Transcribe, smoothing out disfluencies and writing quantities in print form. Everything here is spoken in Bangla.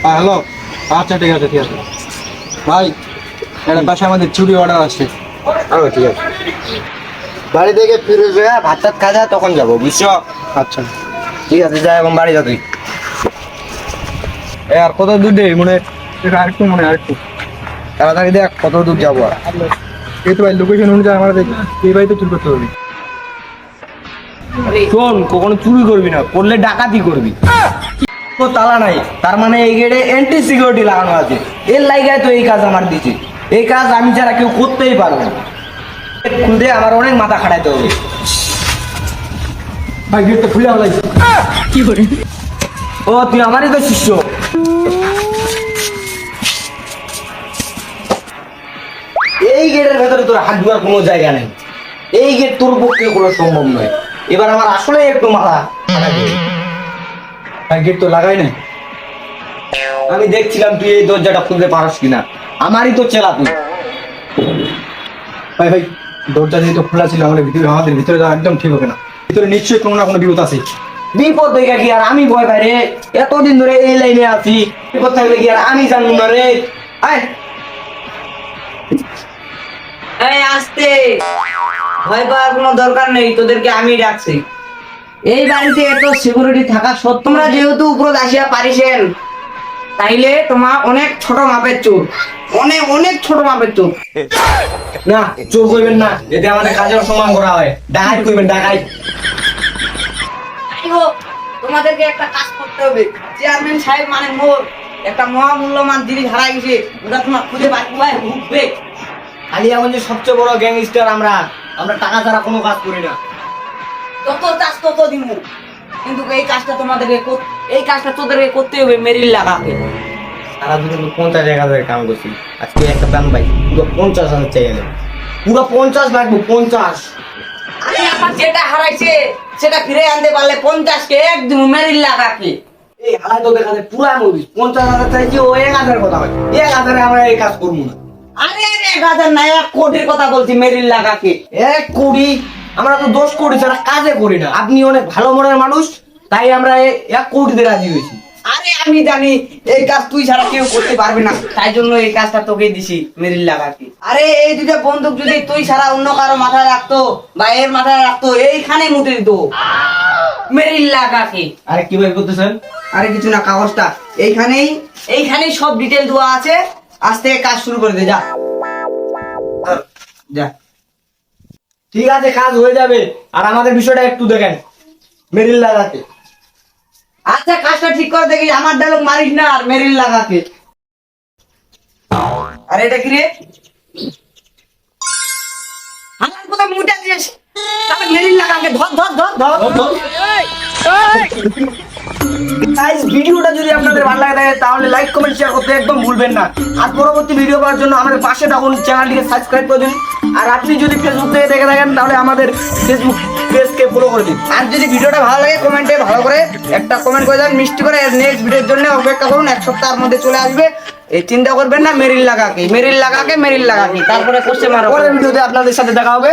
হ্যালো, আচ্ছা ঠিক আছে ভাই, একটা বাসায় আমাদের চুরি অর্ডার আসছে। ঠিক আছে, বাড়ি থেকে ফিরে ভাত টাত খাওয়া যায় তখন যাবো, বুঝছো? আচ্ছা ঠিক আছে, যাই এখন বাড়ি যা তুই। আর কত দূর দেই আরেকটু তাড়াতাড়ি দেখ কত দূর যাবো আর। এই তো ভাই লোকেশন অনুযায়ী আমাদের এই বাড়িতে চুরি করতে হবে। শোন, কখনো চুরি করবি না, করলে ডাকাতি করবি। তো তালা নাই, তার মানে এই গেটে এন্টি সিকিউরিটি লাগানো আছে। এর লাইগায় তো এই কাজ আমার দিচ্ছে। এই কাজ আমি ছাড়া কেউ করতেই পারবে না। খুলতে আমার অনেক মাথা খাটাইতে হবে। ভাই গেটটা খুলে হলাই। কি করে? ও তুই আমারই তো শিষ্য। এই গেটের ভেতরে তোর হাত ধোয়ার কোনো জায়গা নেই। এই গেট তোর পক্ষে কোনো সম্ভব নয়। এবার আমার আসলে একটু মাথা ভাই গেট তো লাগাই নাই। আমি দেখছিলাম তুই এই দরজাটা খুলতে পারস কিনা। আমারই তো চেলা তুই। ভাই দরজা যেহেতু খোলা ছিল আমাদের ভিতরে যাওয়া একদম ঠিক হবে না। ভিতরে নিশ্চয়ই কোনো না কোনো বিপদ আছে। বিপদ দেখা কি আর আমি ভয় পাই রে? এতদিন ধরে এই লাইনে আছি, বিপদ থাকলে কি আর আমি জানবো না রে? আয় এই আসতে, ভয় পাওয়ার কোনো দরকার নেই, তোদেরকে আমি ডাকছি। এই বাড়িতে এত সিকিউরিটি থাকা সত্ত্বেও তোমরা যেহেতু উপরে আসিয়া পারিছেন, তাইলে তোমার অনেক ছোট মাপের চোর, অনেক ছোট মাপের চোর। না, চোর করবেন না, এতে আমাদের কাজের সম্মান করা হয়। ডাকাত করবেন, ডাকাত। যাই হোক, তোমাদেরকে একটা কাজ করতে হবে। চেয়ারম্যান সাহেব মানে মোর একটা মহামূল্যবান জিনিস হারাই গেছে, ওটা তোমার খুঁজে বাঁচবে ঢুকবে। কালিয়াগঞ্জের সবচেয়ে বড় গ্যাংস্টার আমরা টাকা ছাড়া কোনো কাজ করি না। তত চাষ তত দিব, কিন্তু এই কাজটা তোদেরকে করতে হবে মেরিল লাগাকে। সারা দিনে 50,000 কাম করছি, আজকে একটা দাম পাই পুরো 50,000 চাই গেলে। পুরো 50 লাগবে, 50। আরে আমার যেটা হারাইছে সেটা ফিরে আনতে পারলে 50কে একদম মেরিল লাগাকে। এই হালাই তো দেখাতে পুরা মরিস। 50,000 চাইছি, ও 1,000 কথা হয়। 1,000 আমরা এই কাজ করবো না। আরে 1,000 না, 1 কোটির কথা বলছি মেরিল লাগাকে। 1 কোটি? আমরা তো 10 কোটি ছাড়া কাজে করি না। আপনি অনেক ভালো মনের মানুষ, তাই আমরা 1 কোটিতে রাজি হয়েছি। আরে আমি জানি এই কাজ তুই ছাড়া কেউ করতে পারবে না, তাই জন্য এই কাজটা তোকে দিছি মেরিল লাগাকে। আরে এই দুটো বন্দুক যদি তুই ছাড়া অন্য কারো মাথায় রাখতো বা এর মাথায় রাখতো, এইখানে মুতে দিত মেরিল লাগাকে। আরে কি বের করতেছেন? আরে কিছু না, কাগজটা এইখানেই সব ডিটেল দেওয়া আছে। আজ থেকে কাজ শুরু করে দে, যা যা। ঠিক আছে, কাজ হয়ে যাবে। আর আমাদের বিষয়টা একটু দেখেন, মেরিল লাগাতে। আচ্ছা, কাজটা ঠিক করে দেখি, আমার ডায়লগ মারিস না আর মেরিল লাগাকে। আরে এটা কি রে? আমার কথা মুটা দিয়েছ, তাহলে মেরিল লাগাকে ধর ধর ধর ধর। গাইস, ভিডিওটা যদি আপনাদের ভালো লাগে থাকে তাহলে লাইক কমেন্ট শেয়ার করতে একদম ভুলবেন না। আর পরবর্তী ভিডিও পাওয়ার জন্য আমাদের পাশে থাকুন, চ্যানেলটিকে সাবস্ক্রাইব করে দিন। আর আপনি যদি ফেসবুক থেকে দেখে থাকেন তাহলে আমাদের ফেসবুক পেজকে ফলো করে দিন। আর যদি ভিডিওটা ভালো লাগে কমেন্টে ভালো করে একটা কমেন্ট করে দেন মিষ্টি করে। নেক্সট ভিডিওর জন্য অপেক্ষা করুন, 1 সপ্তাহের মধ্যে চলে আসবে। এই চিন্তা করবেন না, মেরিল লাগাকে তারপরে কোশ্চেন মারো। পরের ভিডিওতে আপনাদের সাথে দেখা হবে।